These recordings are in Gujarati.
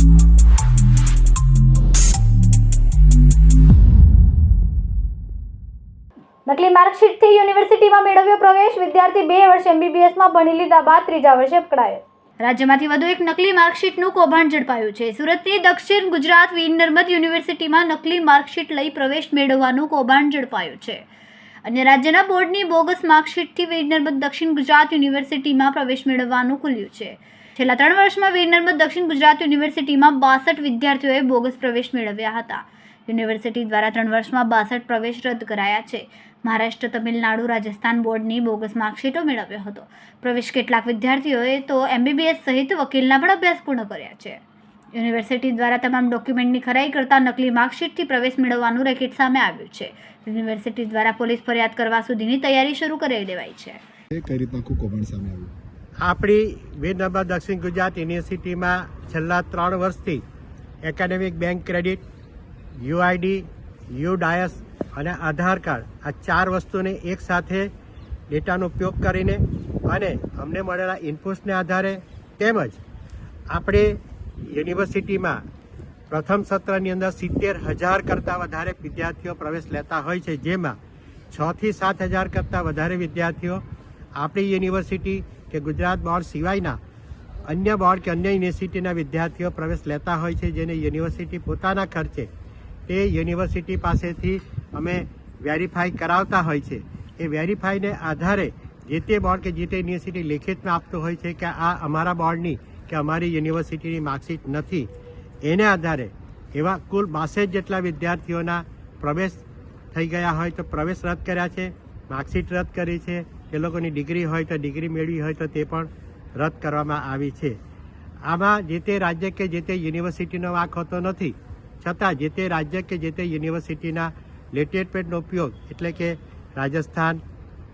નકલી માર્કશીટથી યુનિવર્સિટીમાં મેળવ્યો પ્રવેશ. વિદ્યાર્થી 2 વર્ષ MBBSમાં ભણી લીધા બાદ 3જા વર્ષે પકડાયો. રાજ્યમાંથી વધુ એક નકલી માર્કશીટનું કૌભાંડ ઝડપાયું છે. સુરતની દક્ષિણ ગુજરાત વીર નર્મદ યુનિવર્સિટીમાં નકલી માર્કશીટ લઈ પ્રવેશ મેળવવાનું કૌભાંડ ઝડપાયું છે. અન્ય રાજ્યના બોર્ડની બોગસ માર્કશીટથી વીર નર્મદ દક્ષિણ ગુજરાત યુનિવર્સિટીમાં પ્રવેશ મેળવવાનું ખુલ્યું છે. છેલ્લા 3 વર્ષમાં વીર નર્મદ દક્ષિણ ગુજરાત યુનિવર્સિટીમાં 62 વિદ્યાર્થીઓએ બોગસ પ્રવેશ મેળવ્યા હતા. યુનિવર્સિટી દ્વારા 3 વર્ષમાં 62 પ્રવેશ રદ કરાયા છે. મહારાષ્ટ્ર, તમિલનાડુ, રાજસ્થાન બોર્ડની બોગસ માર્કશીટો મેળવ્યો હતો. પ્રવેશ કેટલાક વિદ્યાર્થીઓએ તો MBBS સહિત વકીલના પણ અભ્યાસ પૂર્ણ કર્યા છે. યુનિવર્સિટી દ્વારા તમામ ડોક્યુમેન્ટની ખરાઈ કરતા નકલી માર્કશીટથી પ્રવેશ મેળવવાનું રેકેટ સામે આવ્યું છે. યુનિવર્સિટી દ્વારા પોલીસ ફરિયાદ કરવા સુધીની તૈયારી શરૂ કરી દેવાઈ છે. કઈ રીતના કૌભાંડ સામે આવ્યું? આપણી વીર નર્મદ દક્ષિણ ગુજરાત યુનિવર્સિટીમાં છેલ્લા 3 વર્ષથી academic bank credit, UID, UDIAS અને આધાર કાર્ડ આ 4 વસ્તુને એક સાથે ડેટાનો ઉપયોગ કરીને અને અમને મળેલા ઇનપુટ્સને આધારે તેમજ આપણે યુનિવર્સિટીમાં પ્રથમ સત્રની અંદર 70,000 કરતાં વધારે વિદ્યાર્થીઓ પ્રવેશ લેતા હોય છે, જેમાં 6,000 થી 7,000 કરતાં વધારે વિદ્યાર્થીઓ આપણી યુનિવર્સિટી કે ગુજરાત બોર્ડ સિવાયના અન્ય બોર્ડ કે અન્ય યુનિવર્સિટીના વિદ્યાર્થીઓ પ્રવેશ લેતા હોય છે, જેને યુનિવર્સિટી પોતાના ખર્ચે તે યુનિવર્સિટી પાસેથી અમે વેરીફાઈ કરાવતા હોય છે. એ વેરીફાઈને આધારે જે તે બોર્ડ કે જે તે યુનિવર્સિટી લેખિતમાં આપતું હોય છે કે આ અમારા બોર્ડની કે અમારી યુનિવર્સિટીની માર્કશીટ નથી. એને આધારે એવા કુલ 62 જેટલા વિદ્યાર્થીઓના પ્રવેશ થઈ ગયા હોય તો પ્રવેશ રદ કર્યા છે, માર્કશીટ રદ કરી છે. એ લોકોની ડિગ્રી હોય તો ડિગ્રી મેળવી હોય તો તે પણ રદ કરવામાં આવી છે. આમાં જે તે રાજ્ય કે જે તે યુનિવર્સિટીનો વાંક હોતો નથી, છતાં જે તે રાજ્ય કે જે તે યુનિવર્સિટીના લેટેડ પેડનો ઉપયોગ એટલે કે રાજસ્થાન,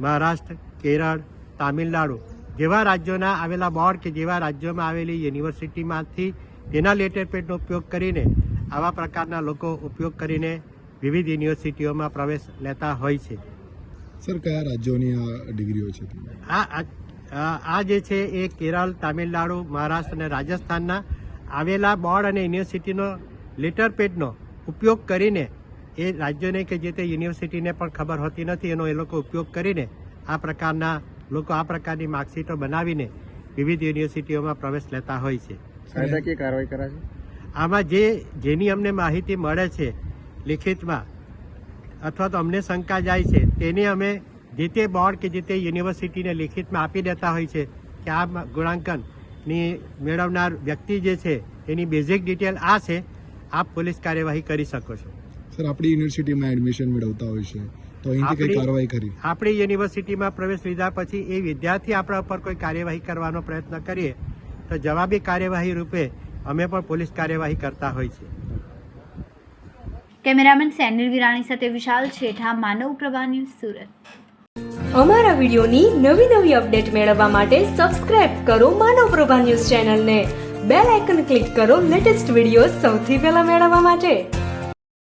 મહારાષ્ટ્ર, કેરળ, તામિલનાડુ જેવા રાજ્યોના આવેલા બોર્ડ કે જેવા રાજ્યોમાં આવેલી યુનિવર્સિટીમાંથી તેના લેટેડ પેડનો ઉપયોગ કરીને આવા પ્રકારના લોકો ઉપયોગ કરીને વિવિધ યુનિવર્સિટીઓમાં પ્રવેશ લેતા હોય છે. સર, કયા રાજ્યોની આ ડિગ્રીઓ છે? આ જે છે એ કેરળ, તામિલનાડુ, મહારાષ્ટ્ર અને રાજસ્થાનના આવેલા બોર્ડ અને યુનિવર્સિટીનો લેટર પેડનો ઉપયોગ કરીને એ રાજ્યોને કે જે તે યુનિવર્સિટીને પણ ખબર હોતી નથી, એનો એ લોકો ઉપયોગ કરીને આ પ્રકારના લોકો આ પ્રકારની માર્કશીટો બનાવીને વિવિધ યુનિવર્સિટીઓમાં પ્રવેશ લેતા હોય છે. કાયદાકીય કાર્યવાહી કરાશે. આમાં જેની અમને માહિતી મળે છે લિખિતમાં અથવા તો અમને શંકા જાય છે તેને અમે જે તે બોર્ડ કે જે તે યુનિવર્સિટીને લિખિતમાં આપી દેતા હોય છે કે આ ગુણાંકનની મેળવનાર વ્યક્તિ જે છે એની બેઝિક ડિટેલ આ છે, આપ પોલીસ કાર્યવાહી કરી શકો છો. સર, આપણી યુનિવર્સિટીમાં એડમિશન મેળવતા હોય છે તો અહીંથી કઈ કાર્યવાહી કરી? આપણી યુનિવર્સિટીમાં પ્રવેશ લીધા પછી એ વિદ્યાર્થી આપણા ઉપર કોઈ કાર્યવાહી કરવાનો પ્રયત્ન કરીએ તો જવાબી કાર્યવાહી રૂપે અમે પણ પોલીસ કાર્યવાહી કરતા હોય છે. કેમેરામેન સેનિલ વિરાણી સાથે વિશાલ છેઠા, માનવ પ્રભા ન્યૂઝ, સુરત. અમારા વિડીયોની નવી અપડેટ મેળવવા માટે સબસ્ક્રાઇબ કરો માનવ પ્રભા ન્યૂઝ ચેનલને. બેલ આઇકન ક્લિક કરો લેટેસ્ટ વિડીયો સૌથી પહેલા મેળવવા માટે.